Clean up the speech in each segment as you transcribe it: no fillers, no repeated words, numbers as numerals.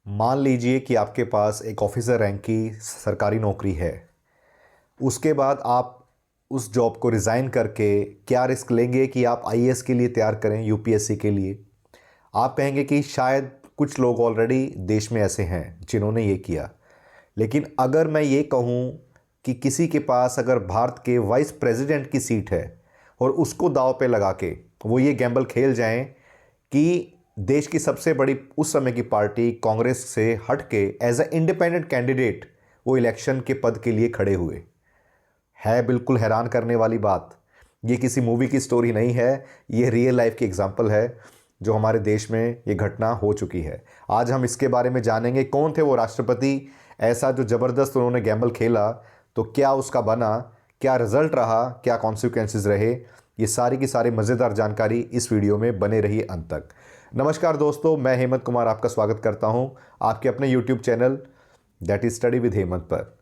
मान लीजिए कि आपके पास एक ऑफिसर रैंक की सरकारी नौकरी है। उसके बाद आप उस जॉब को रिज़ाइन करके क्या रिस्क लेंगे कि आप आईएएस के लिए तैयार करें, यूपीएससी के लिए। आप कहेंगे कि शायद कुछ लोग ऑलरेडी देश में ऐसे हैं जिन्होंने ये किया। लेकिन अगर मैं ये कहूँ कि किसी के पास अगर भारत के वाइस प्रेसिडेंट की सीट है और उसको दांव पे लगा के वो ये गैम्बल खेल जाएं कि देश की सबसे बड़ी उस समय की पार्टी कांग्रेस से हट के एज अ इंडिपेंडेंट कैंडिडेट वो इलेक्शन के पद के लिए खड़े हुए, है बिल्कुल हैरान करने वाली बात। ये किसी मूवी की स्टोरी नहीं है, ये रियल लाइफ की एग्जांपल है जो हमारे देश में ये घटना हो चुकी है। आज हम इसके बारे में जानेंगे कौन थे वो राष्ट्रपति ऐसा जो ज़बरदस्त उन्होंने गैम्बल खेला, तो क्या उसका बना, क्या रिजल्ट रहा, क्या कॉन्सिक्वेंसेस रहे। ये सारी की सारी मज़ेदार जानकारी इस वीडियो में बने रही अंत तक। नमस्कार दोस्तों, मैं हेमंत कुमार आपका स्वागत करता हूं आपके अपने YouTube channel that is study with Hemant पर।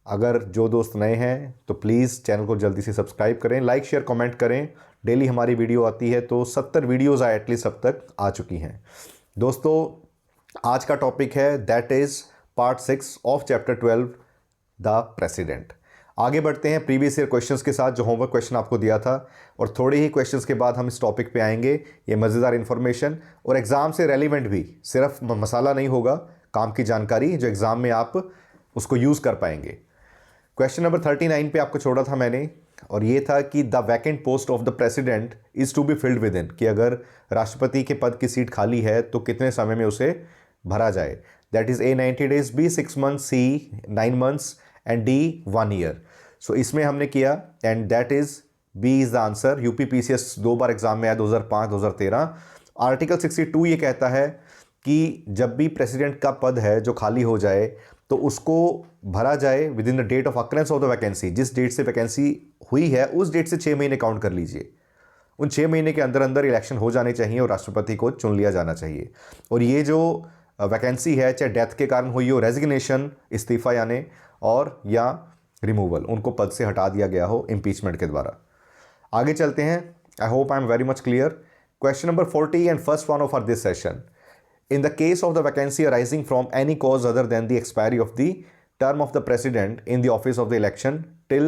अगर जो दोस्त नए हैं तो प्लीज़ चैनल को जल्दी से सब्सक्राइब करें, लाइक शेयर कमेंट करें। डेली हमारी वीडियो आती है तो 70 वीडियोज़ एटलीस्ट अब तक आ चुकी हैं। दोस्तों, आज का टॉपिक है that is part 6 of chapter 12 the president. आगे बढ़ते हैं प्रीवियस ईयर क्वेश्चंस के साथ, जो होमवर्क क्वेश्चन आपको दिया था, और थोड़े ही क्वेश्चंस के बाद हम इस टॉपिक पे आएंगे। ये मज़ेदार इन्फॉर्मेशन और एग्ज़ाम से रेलिवेंट भी, सिर्फ मसाला नहीं होगा, काम की जानकारी जो एग्ज़ाम में आप उसको यूज़ कर पाएंगे। क्वेश्चन नंबर 39 पे आपको छोड़ा था मैंने, और ये था कि the vacant post of the president is to be filled within, कि अगर राष्ट्रपति के पद की सीट खाली है तो कितने समय में उसे भरा जाए। That is a 90 days, B 6 months, C 9 months and D 1 year. So इसमें हमने किया and that is B is the answer. UPPCS 2 बार एग्जाम में आया, 2005 2013। आर्टिकल 62 ये कहता है कि जब भी प्रेसिडेंट का पद है जो खाली हो जाए तो उसको भरा जाए within the date of occurrence of the vacancy. जिस डेट से वैकेंसी हुई है उस डेट से 6 महीने काउंट कर लीजिए। उन 6 महीने के अंदर अंदर इलेक्शन हो जाने चाहिए और राष्ट्रपति को चुन लिया जाना चाहिए। और ये जो वैकेंसी है, चाहे डेथ के कारण हुई हो, रेजिग्नेशन इस्तीफा यानी, और या रिमूवल, उनको पद से हटा दिया गया हो इम्पीचमेंट के द्वारा। आगे चलते हैं। I hope I am very much clear. Question number 40 and first one of our this session. In the case of the vacancy arising from any cause other than the expiry of the term of the president in the office of the election till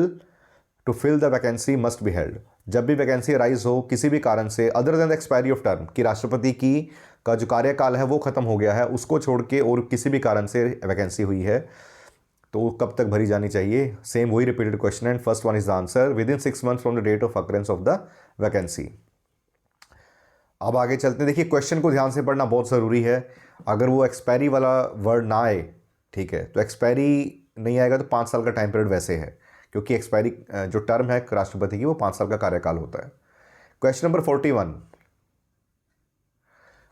to fill the vacancy must be held। जब भी vacancy arise हो किसी भी कारण से other than the expiry of term, कि राष्ट्रपति की का जो कार्यकाल है वो खत्म हो गया है, उसको छोड़ के और किसी भी कारण से वैकेंसी हुई है, तो कब तक भरी जानी चाहिए। सेम वही repeated question and first one is the answer, within 6 months from the date of occurrence of the vacancy. अब आगे चलते हैं। देखिए, क्वेश्चन को ध्यान से पढ़ना बहुत ज़रूरी है। अगर वो एक्सपायरी वाला वर्ड ना आए, ठीक है, तो एक्सपायरी नहीं आएगा तो 5 साल का टाइम पीरियड वैसे है, क्योंकि एक्सपायरी जो टर्म है राष्ट्रपति की वो 5 साल का कार्यकाल होता है। Question number 41,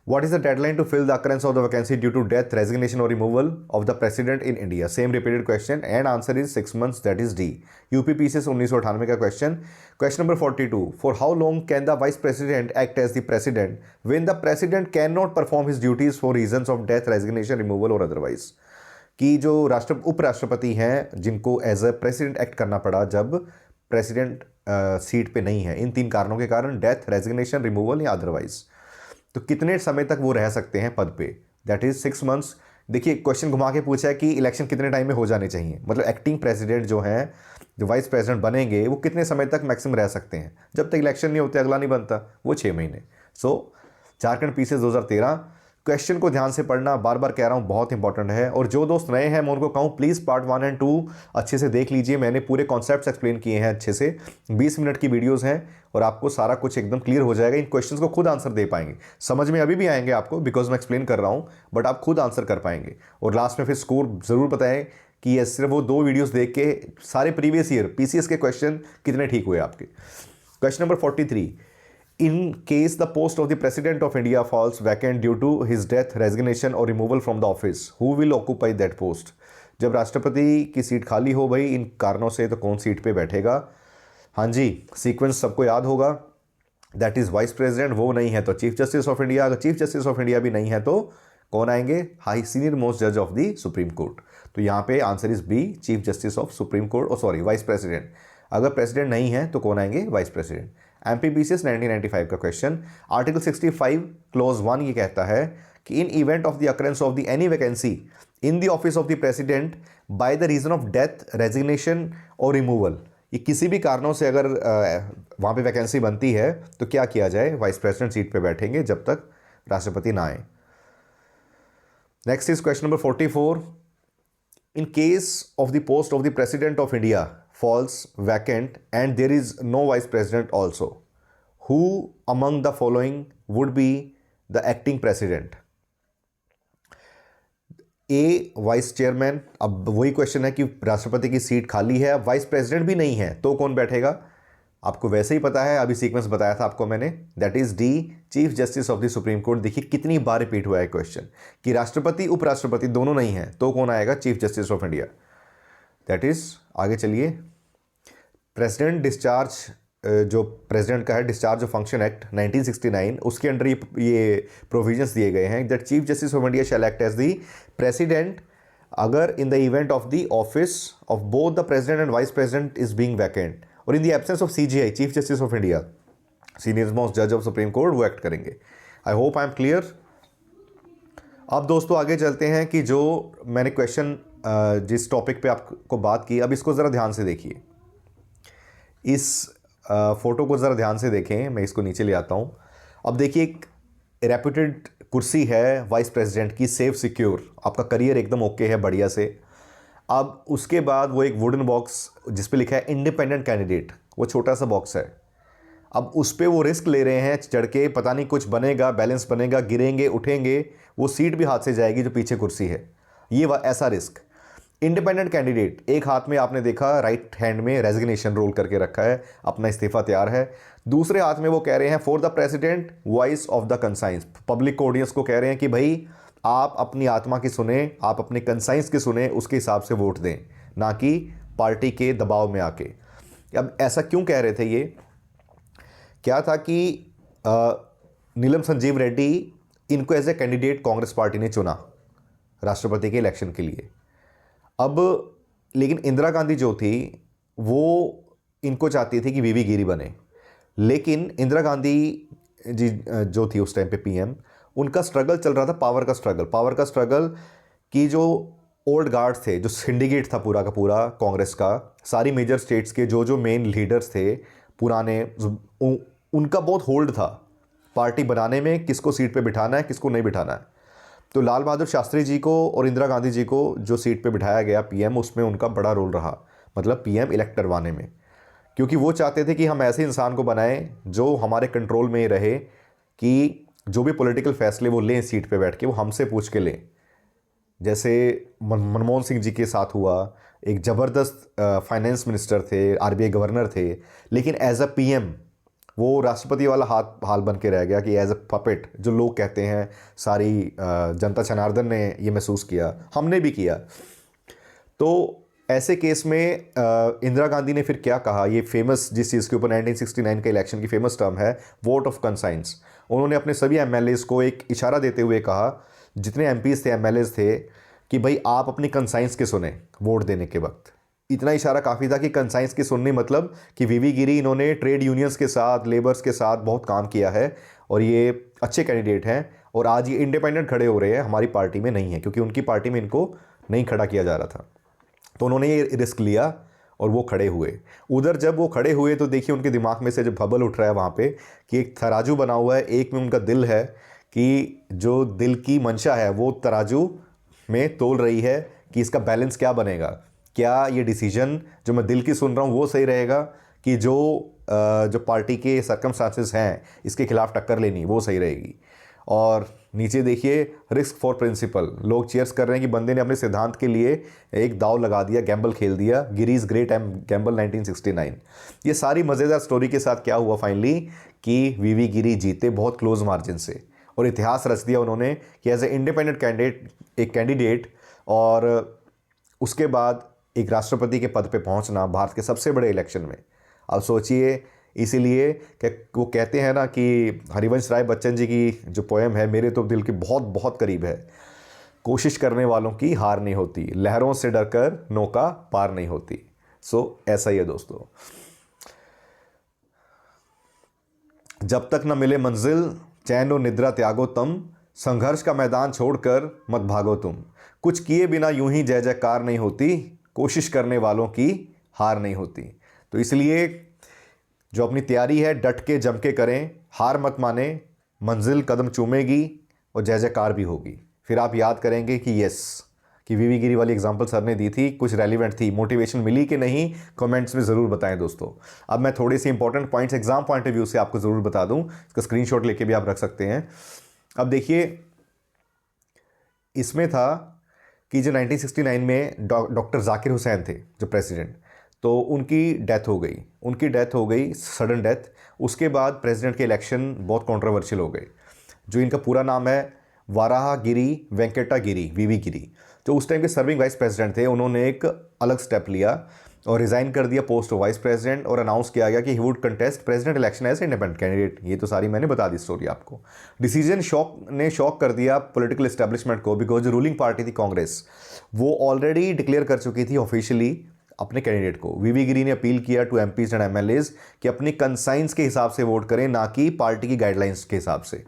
What is the deadline to fill the occurrence of the vacancy due to death, resignation or removal of the president in India? Same repeated question and answer is 6 months, that is D. UPPCS 1998 का question. Question number 42. For how long can the vice president act as the president when the president cannot perform his duties for reasons of death, resignation, removal or otherwise? कि जो उपराष्ट्रपति हैं जिनको as a president act करना पड़ा जब president seat पे नहीं है, इन 3 कारणों के कारण, डेथ, रेजिग्नेशन, रिमूवल या अदरवाइज, तो कितने समय तक वो रह सकते हैं पद पे। That is 6 months. देखिए, क्वेश्चन घुमा के पूछा है कि इलेक्शन कितने टाइम में हो जाने चाहिए, मतलब एक्टिंग प्रेसिडेंट जो हैं, जो वाइस प्रेसिडेंट बनेंगे, वो कितने समय तक मैक्सिमम रह सकते हैं। जब तक इलेक्शन नहीं होते, अगला नहीं बनता, वो 6 महीने। सो झारखंड पीसीएस 2013। क्वेश्चन को ध्यान से पढ़ना, बार बार कह रहा हूँ, बहुत इंपॉर्टेंट है। और जो दोस्त नए हैं मैं उनको कहूँ प्लीज़ पार्ट 1 एंड 2 अच्छे से देख लीजिए। मैंने पूरे कॉन्सेप्ट्स एक्सप्लेन किए हैं अच्छे से, 20 मिनट की वीडियोस हैं और आपको सारा कुछ एकदम क्लियर हो जाएगा। इन क्वेश्चंस को खुद आंसर दे पाएंगे, समझ में अभी भी आएंगे आपको बिकॉज मैं एक्सप्लेन कर रहा हूँ, बट आप खुद आंसर कर पाएंगे। और लास्ट में फिर स्कोर ज़रूर बताएं कि ये सिर्फ वो 2 वीडियोज़ देख के सारे प्रीवियस ईयर पीसीएस के क्वेश्चन कितने ठीक हुए आपके। Question number 43, In case the post of the President of India falls vacant due to his death, resignation or removal from the office, who will occupy that post? जब राष्ट्रपति की seat खाली हो भाई इन कारणों से, तो कौन सीट पे बैठेगा। हाँ जी, सीक्वेंस सबको याद होगा। दैट इज़ वाइस प्रेसिडेंट, वो नहीं है तो चीफ जस्टिस ऑफ इंडिया, अगर चीफ जस्टिस ऑफ इंडिया भी नहीं है तो कौन आएंगे, हाई सीनियर मोस्ट जज ऑफ द सुप्रीम कोर्ट। तो यहाँ पे answer is B, chief justice of supreme Court, और सॉरी वाइस प्रेसिडेंट। अगर प्रेसिडेंट नहीं है तो कौन आएंगे, वाइस प्रेसिडेंट। एमपीपीसीएस 1995 का क्वेश्चन, आर्टिकल 65 क्लोज 1 ये कहता है कि in event of the occurrence of the any vacancy in the office of the president by the reason of death, resignation और रिमूवल, ये किसी भी कारणों से अगर वहाँ पे वैकेंसी बनती है तो क्या किया जाए, वाइस प्रेसिडेंट सीट पे बैठेंगे जब तक राष्ट्रपति ना आए। Next is question number 44। In case of the post of the president of India falls vacant and there is no vice president also, who among the following would be the acting president? A vice chairman, अब वही question है कि राष्ट्रपति की seat खाली है, vice president भी नहीं है, तो कौन बैठेगा? आपको वैसे ही पता है, अभी सीक्वेंस बताया था आपको मैंने, that is D, chief justice of the Supreme court. देखिए कितनी बार रिपीट हुआ है क्वेश्चन कि राष्ट्रपति उपराष्ट्रपति दोनों नहीं है, तो कौन आएगा? Chief justice of India, that is. आगे चलिए, प्रेसिडेंट डिस्चार्ज, जो प्रेसिडेंट का है डिस्चार्ज ऑफ फंक्शन एक्ट 1969, उसके अंडर ये प्रोविजंस दिए गए हैं that chief justice of India shall act as the president अगर in the event of the office of both the president and vice president is being vacant, और in the absence of CJI, chief justice of India, senior most जज of supreme court, वो act करेंगे। I hope I am clear. अब दोस्तों आगे चलते हैं कि जो मैंने क्वेश्चन जिस टॉपिक पे आपको बात की, अब इसको ज़रा ध्यान से देखिए, इस फोटो को ज़रा ध्यान से देखें, मैं इसको नीचे ले आता हूँ। अब देखिए एक रेप्यूटेड कुर्सी है वाइस प्रेसिडेंट की, सेफ सिक्योर, आपका करियर एकदम ओके है बढ़िया से। अब उसके बाद वो एक वुडन बॉक्स जिस पे लिखा है इंडिपेंडेंट कैंडिडेट, वो छोटा सा बॉक्स है। अब उस पर वो रिस्क ले रहे हैं चढ़ के, पता नहीं कुछ बनेगा, बैलेंस बनेगा, गिरेंगे उठेंगे, वो सीट भी हाथ से जाएगी जो पीछे कुर्सी है, ये ऐसा रिस्क। इंडिपेंडेंट कैंडिडेट, एक हाथ में आपने देखा राइट हैंड में रेजिग्नेशन रोल करके रखा है, अपना इस्तीफा तैयार है, दूसरे हाथ में वो कह रहे हैं for the president voice of the conscience, public audience को कह रहे हैं कि भाई आप अपनी आत्मा की सुने, आप अपने कंसाइंस की सुने, उसके हिसाब से वोट दें, ना कि पार्टी के दबाव में आके। अब ऐसा क्यों कह रहे थे? ये क्या था कि नीलम संजीव रेड्डी, इनको as a candidate Congress party ने चुना राष्ट्रपति के इलेक्शन के लिए। अब लेकिन इंदिरा गांधी जो थी वो इनको चाहती थी कि वीवी गिरी बने, लेकिन इंदिरा गांधी जी जो थी उस टाइम पे पीएम, उनका स्ट्रगल चल रहा था, पावर का स्ट्रगल कि जो ओल्ड गार्ड थे, जो सिंडिकेट था पूरा का पूरा कांग्रेस का, सारी मेजर स्टेट्स के जो मेन लीडर्स थे पुराने, उनका बहुत होल्ड था पार्टी बनाने में, किसको सीट पे बिठाना है किसको नहीं बिठाना है। तो लाल बहादुर शास्त्री जी को और इंदिरा गांधी जी को जो सीट पे बिठाया गया पीएम, उसमें उनका बड़ा रोल रहा, मतलब पीएम इलेक्ट करवाने में, क्योंकि वो चाहते थे कि हम ऐसे इंसान को बनाएं जो हमारे कंट्रोल में ही रहे, कि जो भी पॉलिटिकल फैसले वो लें सीट पे बैठ के, वो हमसे पूछ के लें। जैसे मनमोहन सिंह जी के साथ हुआ, एक ज़बरदस्त फाइनेंस मिनिस्टर थे, आरबीआई गवर्नर थे, लेकिन एज अ पीएम वो राष्ट्रपति वाला हाल बन के रह गया कि एज अ पपेट, जो लोग कहते हैं, सारी जनता जनार्दन ने ये महसूस किया, हमने भी किया। तो ऐसे केस में इंदिरा गांधी ने फिर क्या कहा, ये फेमस जिस चीज़ के ऊपर 1969 के इलेक्शन की फेमस टर्म है वोट ऑफ कंसाइंस, उन्होंने अपने सभी एमएलएज को एक इशारा देते हुए कहा, जितने एमपीज थे एमएलएज थे, कि भाई आप अपनी कंसाइंस के सुने वोट देने के वक्त। इतना इशारा काफ़ी था कि कंसाइंस की सुननी, मतलब कि वीवी गिरी, इन्होंने ट्रेड यूनियंस के साथ, लेबर्स के साथ बहुत काम किया है और ये अच्छे कैंडिडेट हैं, और आज ये इंडिपेंडेंट खड़े हो रहे हैं, हमारी पार्टी में नहीं है, क्योंकि उनकी पार्टी में इनको नहीं खड़ा किया जा रहा था। तो उन्होंने ये रिस्क लिया और वो खड़े हुए। उधर जब वो खड़े हुए तो देखिए उनके दिमाग में से जब बबल उठ रहा है वहाँ पे, कि एक तराजू बना हुआ है, एक में उनका दिल है, कि जो दिल की मंशा है वो तराजू में तोल रही है कि इसका बैलेंस क्या बनेगा, क्या ये डिसीजन जो मैं दिल की सुन रहा हूँ वो सही रहेगा, कि जो पार्टी के सर्कमस्टांसेस हैं इसके खिलाफ टक्कर लेनी वो सही रहेगी। और नीचे देखिए रिस्क फॉर प्रिंसिपल, लोग चीयर्स कर रहे हैं कि बंदे ने अपने सिद्धांत के लिए एक दाव लगा दिया, गैम्बल खेल दिया, गिरीज ग्रेट एम गैम्बल 1969। ये सारी मज़ेदार स्टोरी के साथ क्या हुआ फाइनली, कि वीवी गिरी जीते बहुत क्लोज मार्जिन से, और इतिहास रच दिया उन्होंने कि एज ए इंडिपेंडेंट कैंडिडेट, और उसके बाद एक राष्ट्रपति के पद पे पहुंचना भारत के सबसे बड़े इलेक्शन में। अब सोचिए, इसीलिए कि वो कहते हैं ना कि हरिवंश राय बच्चन जी की जो पोएम है, मेरे तो दिल के बहुत बहुत करीब है, कोशिश करने वालों की हार नहीं होती, लहरों से डरकर नौका पार नहीं होती। सो ऐसा ही है दोस्तों, जब तक न मिले मंजिल चैन और निद्रा त्यागो तम, संघर्ष का मैदान छोड़कर मत भागो तुम, कुछ किए बिना यूं ही जय जयकार नहीं होती, कोशिश करने वालों की हार नहीं होती। तो इसलिए जो अपनी तैयारी है डट के जम के करें, हार मत माने, मंजिल कदम चूमेगी और जय जयकार भी होगी। फिर आप याद करेंगे कि यस, कि वीवी गिरी वाली एग्जांपल सर ने दी थी, कुछ रेलिवेंट थी, मोटिवेशन मिली कि नहीं, कमेंट्स में ज़रूर बताएं दोस्तों। अब मैं थोड़ी सी important points exam point of view से आपको ज़रूर बता दूं, इसका स्क्रीनशॉट लेके भी आप रख सकते हैं। अब देखिए, इसमें था कि जो 1969 में डॉक्टर जाकिर हुसैन थे जो प्रेसिडेंट, तो उनकी डेथ हो गई सडन डेथ। उसके बाद प्रेसिडेंट के इलेक्शन बहुत कंट्रोवर्शियल हो गए। जो इनका पूरा नाम है वाराहगिरी वेंकटा गिरी, वीवी गिरी, जो उस टाइम के सर्विंग वाइस प्रेसिडेंट थे, उन्होंने एक अलग स्टेप लिया और रिज़ाइन कर दिया पोस्ट ऑफ वाइस प्रेसिडेंट, और अनाउंस किया गया कि he would contest president election as independent candidate. ये तो सारी मैंने बता दी स्टोरी आपको। डिसीजन शॉक कर दिया पॉलिटिकल एस्टेब्लिशमेंट को, बिकॉज जो रूलिंग पार्टी थी कांग्रेस, वो ऑलरेडी डिक्लेयर कर चुकी थी ऑफिशियली अपने कैंडिडेट को। वीवी गिरी ने अपील किया टू एमपीज एंड एमएलएज कि अपनी कंसाइंस के हिसाब से वोट करें, ना कि पार्टी की गाइडलाइंस के हिसाब से।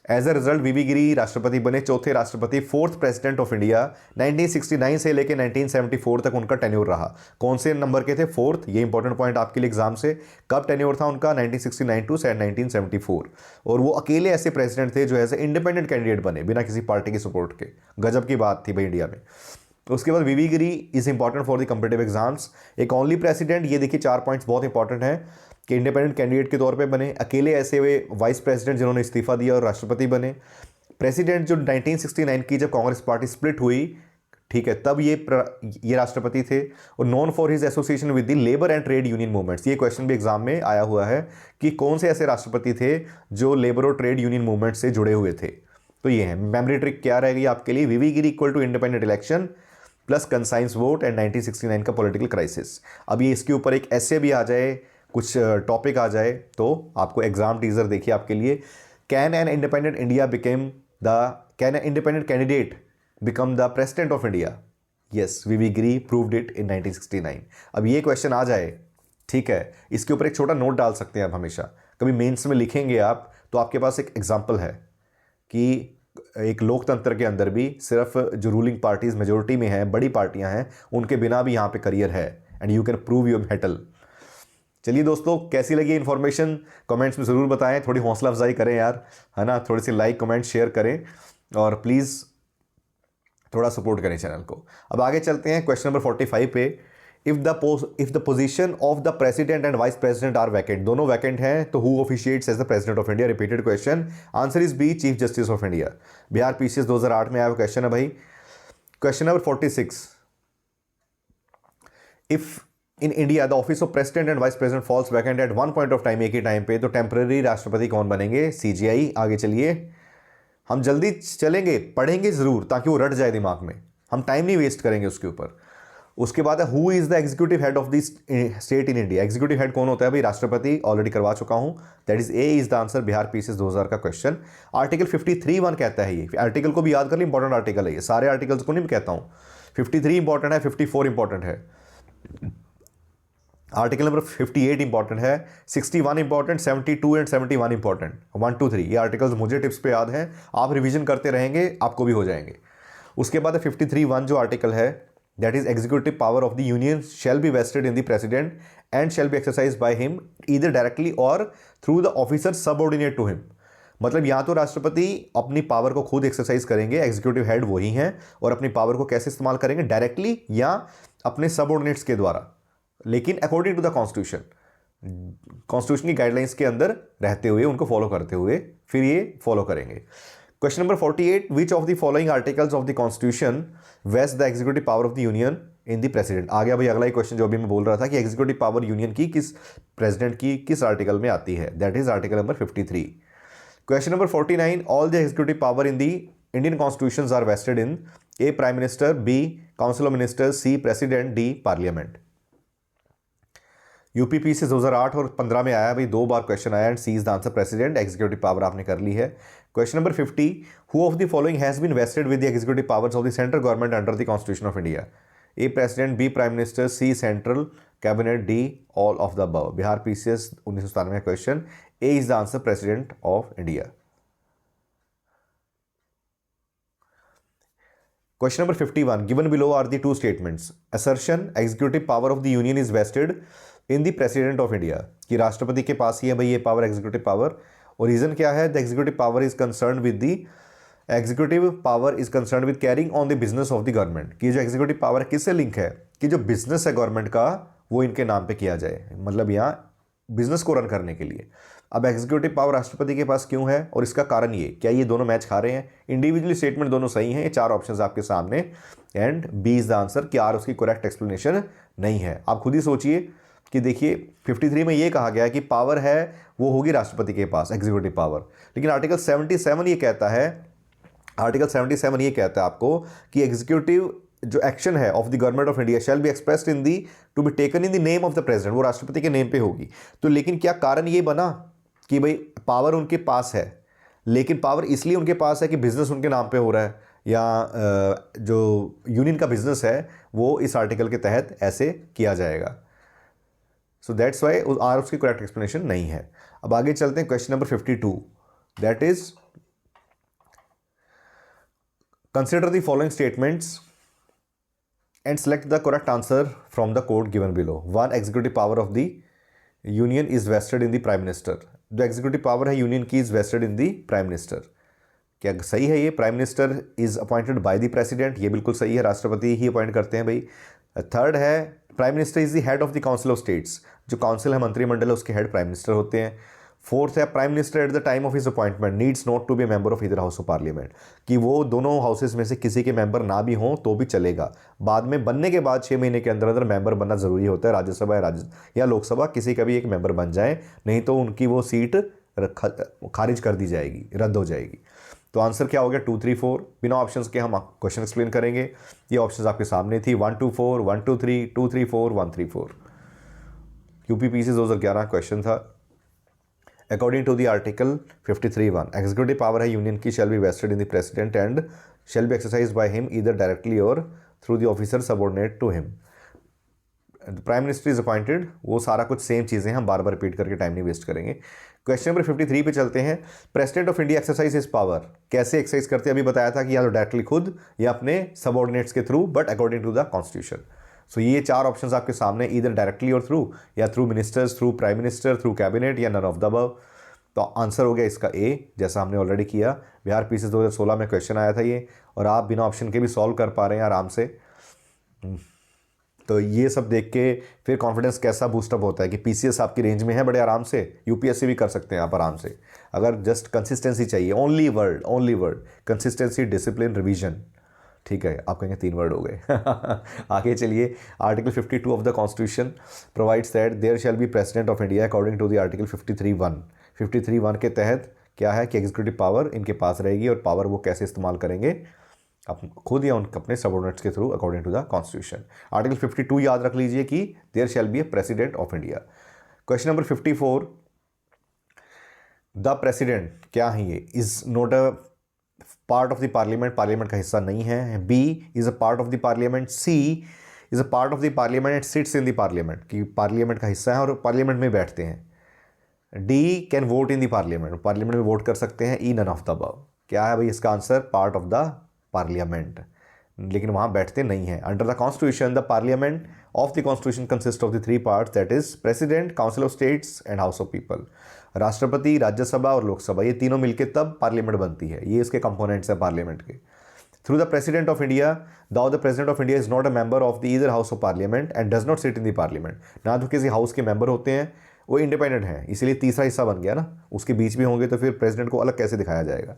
एज अ रिजल्ट वीवी गिरी राष्ट्रपति बने, चौथे राष्ट्रपति, फोर्थ प्रेसिडेंट ऑफ इंडिया। 1969 से लेकर 1974 तक उनका टेन्योर रहा। कौन से नंबर के थे? फोर्थ। ये इंपॉर्टेंट पॉइंट आपके लिए एग्जाम से। कब टेन्योर था उनका? 1969 टू 1974। और वो अकेले ऐसे प्रेसिडेंट थे जो एज ए इंडिपेंडेंट कैंडिडेट बने, बिना किसी पार्टी के सपोर्ट के। गजब की बात थी भाई इंडिया में। तो उसके बाद V V Giri is important for the competitive exams. एक ओनली प्रेसिडेंट, ये देखिए 4 पॉइंट्स बहुत इंपॉर्टेंट हैं कि इंडिपेंडेंट कैंडिडेट के तौर पे बने, अकेले ऐसे हुए वाइस प्रेसिडेंट जिन्होंने इस्तीफा दिया और राष्ट्रपति बने। प्रेसिडेंट जो 1969 की जब कांग्रेस पार्टी स्प्लिट हुई, ठीक है, तब ये राष्ट्रपति थे। और non for his association with the labour and trade union movements. ये क्वेश्चन भी एग्जाम में आया हुआ है कि कौन से ऐसे राष्ट्रपति थे जो लेबर और ट्रेड यूनियन मूवमेंट से जुड़े हुए थे। तो ये है मेमोरी ट्रिक, क्या रहेगी आपके लिए? V V Giri equal to independent election plus conscience vote and 1969 का पॉलिटिकल क्राइसिस। अब ये इसके ऊपर एक ऐसे भी आ जाए, कुछ टॉपिक आ जाए, तो आपको एग्जाम टीजर देखिए आपके लिए। Can an independent candidate become the president of India? Yes, V V Giri proved it in 1969। अब ये क्वेश्चन आ जाए, ठीक है, इसके ऊपर एक छोटा नोट डाल सकते हैं आप हमेशा। कभी मेंस में लिखेंगे आप, तो आपके पास एक एग्जाम्पल है कि एक लोकतंत्र के अंदर भी सिर्फ जो रूलिंग पार्टीज मेजोरिटी में हैं, बड़ी पार्टियां हैं, उनके बिना भी यहाँ पे करियर है, and you can prove your metal. चलिए दोस्तों, कैसी लगी इन्फॉर्मेशन कमेंट्स में ज़रूर बताएं। थोड़ी हौसला अफजाई करें यार, है ना, थोड़ी सी लाइक कमेंट शेयर करें और प्लीज़ थोड़ा सपोर्ट करें चैनल को। अब आगे चलते हैं क्वेश्चन नंबर 45 पे। If the position of the president and vice president are vacant, दोनों वैकेंट हैं, तो who officiates as the president of India? Repeated question. Answer is B, chief justice of India. Bihar PCS 2008 में आया हुआ question है भाई। Question number 46, if in India the office of president and vice president falls vacant at one point of time, एक ही time पे, तो temporary राष्ट्रपति कौन बनेंगे? सीजीआई। आगे चलिए, हम जल्दी चलेंगे, पढ़ेंगे जरूर ताकि वो रट जाए दिमाग में, हम टाइम नहीं वेस्ट करेंगे उसके ऊपर। उसके बाद है who is the executive head of the state in India? Executive head कौन होता है भाई? राष्ट्रपति। ऑलरेडी करवा चुका हूं, that is a is the answer. Bihar PCS 2000 का क्वेश्चन। आर्टिकल 53(1) कहता है, ये आर्टिकल को भी याद कर ली, इंपॉर्टेंट आर्टिकल है ये, सारे आर्टिकल्स को नहीं कहता हूं। 53 इंपॉर्टेंट है, 54 इंपॉर्टेंट है, आर्टिकल नंबर 58 इंपॉर्टेंट है, 61 इंपॉर्टेंट, 72 एंड 71 इंपॉर्टेंट, 1 2 3। ये आर्टिकल्स मुझे टिप्स पे याद हैं, आप रिवीजन करते रहेंगे, आपको भी हो जाएंगे। उसके बाद 53(1) जो आर्टिकल है, that is executive power of the union shall be vested in the president and shall be exercise by him either directly or through the officer subordinate to him. मतलब यहाँ तो राष्ट्रपति अपनी पावर को खुद एक्सरसाइज करेंगे, executive head वही हैं, और अपनी पावर को कैसे इस्तेमाल करेंगे? डायरेक्टली या अपने सबऑर्डिनेट्स के द्वारा, लेकिन according to the constitution, constitution की गाइडलाइंस के अंदर रहते हुए, उनको फॉलो करते हुए फिर ये फॉलो करेंगे। Question number 48, which of the following articles of the constitution vest the executive power of the union in the president? आ गया भाई अगला ही क्वेश्चन जो अभी मैं बोल रहा था कि एग्जीक्यूटिव पावर यूनियन की किस प्रेसिडेंट की किस आर्टिकल में आती है, that is article number 53। Question number 49, all the executive power in the Indian constitution are vested in a prime minister, B council of minister, C president, D parliament. UPP से 2008 और 15 में आया भाई, 2 बार क्वेश्चन आया, and C is the answer president. Executive power आपने कर ली है। Question number 50, who of the following has been vested with the executive powers of the central government under the constitution of India? A president, B prime minister, C central cabinet, D all of the above. Bihar PCS 1997 question. A is the answer president of India. Question number 51, given below are the two statements. Assertion executive power of the union is vested in the president of India, कि राष्ट्रपति के पास ही है भाई ये power, executive power. और reason क्या है? The executive power is concern with the executive power is concern with carrying on the business of the government, कि जो एग्जीक्यूटिव पावर है किससे लिंक है? कि जो बिजनेस है गवर्नमेंट का वो इनके नाम पे किया जाए, मतलब यहाँ बिजनेस को रन करने के लिए। अब एग्जीक्यूटिव पावर राष्ट्रपति के पास क्यों है और इसका कारण ये, क्या ये दोनों मैच खा रहे हैं? इंडिविजुअली स्टेटमेंट दोनों सही हैं, ये चार ऑप्शंस आपके सामने, and B is the answer, कि आर उसकी करेक्ट एक्सप्लेनेशन नहीं है। आप खुद ही सोचिए कि देखिए 53 में ये कहा गया है कि पावर है वो होगी राष्ट्रपति के पास, एग्जीक्यूटिव पावर, लेकिन आर्टिकल 77 ये कहता है, आर्टिकल 77 ये कहता है आपको कि एग्जीक्यूटिव जो एक्शन है of the government of India shall be expressed in the to be taken in the name of the president, वो राष्ट्रपति के नेम पे होगी। तो लेकिन क्या कारण ये बना कि भाई पावर उनके पास है, लेकिन पावर इसलिए उनके पास है कि बिजनेस उनके नाम पे हो रहा है, या जो यूनियन का बिजनेस है वो इस आर्टिकल के तहत ऐसे किया जाएगा। सो दैट्स वाई आर उसकी करेक्ट एक्सप्लेनेशन नहीं है। अब आगे चलते हैं question number 52, that is consider the following statements and select the correct answer from the code given below. 1. Executive power of the union is vested in the prime minister. जो executive power है union की is vested in the prime minister. क्या सही है ये? Prime minister is appointed by the president, ये बिल्कुल सही है, राष्ट्रपति ही अपॉइंट करते हैं भाई। थर्ड है prime minister is the head of the council of states, जो काउंसिल है मंत्रिमंडल है उसके हेड प्राइम मिनिस्टर होते हैं। फोर्थ है prime minister at the time of his appointment needs not to be member of either house of parliament, कि वो दोनों हाउसेस में से किसी के मेंबर ना भी हों तो भी चलेगा। बाद में बनने के बाद 6 महीने के अंदर अंदर मेंबर बनना जरूरी होता है, राज्यसभा या लोकसभा किसी का भी एक मेंबर बन जाए, नहीं तो उनकी वो सीट खारिज कर दी जाएगी, रद्द हो जाएगी। तो आंसर क्या हो गया? 2, 3, 4। बिना ऑप्शंस के हम क्वेश्चन एक्सप्लेन करेंगे। ये ऑप्शंस आपके सामने थी, 1, 2, 4, 1, 2, 3, 2, 3, 4, 1, 3, 4। यूपीपीसी 2011 क्वेश्चन था। According to the article 53(1) executive power है यूनियन की shall be vested in the president and shall be exercise by him either directly or through the officer subordinate to him. Prime minister is appointed, वो सारा कुछ same चीज़ें हम बार बार repeat करके टाइम नहीं वेस्ट करेंगे। क्वेश्चन नंबर 53 पे चलते हैं। President of India exercise is power, कैसे एक्सरसाइज करते हैं? अभी बताया था कि या तो डायरेक्टली खुद या अपने सबऑर्डिनेट्स के through, but according to the constitution. So ये चार ऑप्शंस आपके सामने, ईदर डायरेक्टली और थ्रू, या through ministers, through prime minister, through cabinet, या नन ऑफ द अबव। तो आंसर हो गया इसका ए, जैसा हमने ऑलरेडी किया। बिहार पीसी 2016 में क्वेश्चन आया था ये, और आप बिना ऑप्शन के भी सॉल्व कर पा रहे हैं आराम से। तो ये सब देख के फिर कॉन्फिडेंस कैसा बूस्टअप होता है कि पीसीएस आपकी रेंज में है बड़े आराम से, यूपीएससी भी कर सकते हैं आप आराम से, अगर जस्ट कंसिस्टेंसी चाहिए। Only word consistency, discipline, revision. ठीक है, आप कहेंगे 3 वर्ड हो गए। आगे चलिए। Article 52 of the constitution provides that there shall be president of India according to the article 53(1). 53(1) के तहत क्या है कि एग्जीक्यूटिव पावर इनके पास रहेगी, और पावर वो कैसे इस्तेमाल करेंगे? आप खुद या उनके अपने सबऑर्डिनेट्स के through according to the constitution. Article 52 याद रख लीजिए कि there shall be a president of India. Question number 54, the president क्या है ये? Is not a part of the parliament, parliament का हिस्सा नहीं है। B is a part of the parliament. C is a part of the parliament and sits in the parliament, कि parliament का हिस्सा है और पार्लियामेंट में बैठते हैं। D can vote in the parliament, parliament में वोट कर सकते हैं। E none of the above. क्या है भाई इसका answer? Part of the parliament, लेकिन वहां बैठते नहीं हैं। Under the constitution the parliament of the constitution consist of the 3 parts, that is president, council of states and house of people. राष्ट्रपति, राज्यसभा और लोकसभा, ये तीनों मिलकर तब पार्लियामेंट बनती है। ये इसके कंपोनेंट्स हैं पार्लियामेंट के। Through the president of India, the president of India is not a member of the either house of parliament and does not sit in the parliament. ना तो किसी हाउस के मेंबर होते हैं, वो इंडिपेंडेंट हैं, इसलिए तीसरा हिस्सा बन गया ना, उसके बीच में होंगे तो फिर प्रेसिडेंट को अलग कैसे दिखाया जाएगा।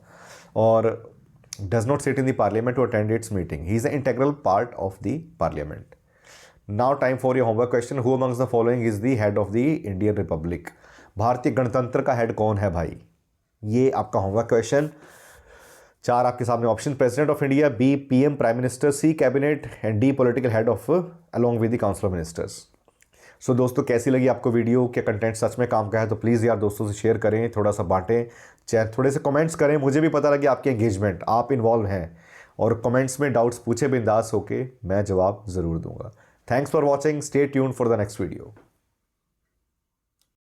और does not sit in the parliament to attend its meeting. He is an integral part of the parliament. Now time for your homework question. Who amongst the following is the head of the Indian Republic? भारतीय गणतंत्र का head कौन है भाई? ये आपका homework question. 4 आपके सामने option, president of India, B PM prime minister, C cabinet and D political head of along with the council of ministers. So दोस्तों कैसी लगी आपको वीडियो? क्या कंटेंट सच में काम का है? तो प्लीज़ यार दोस्तों से शेयर करें, थोड़ा सा बांटें, चाहे थोड़े से कमेंट्स करें। मुझे भी पता लगे आपकी एंगेजमेंट, आप इन्वॉल्व हैं, और कमेंट्स में डाउट्स पूछे बिंदास होके, मैं जवाब ज़रूर दूंगा। Thanks for watching, stay tuned for the next video.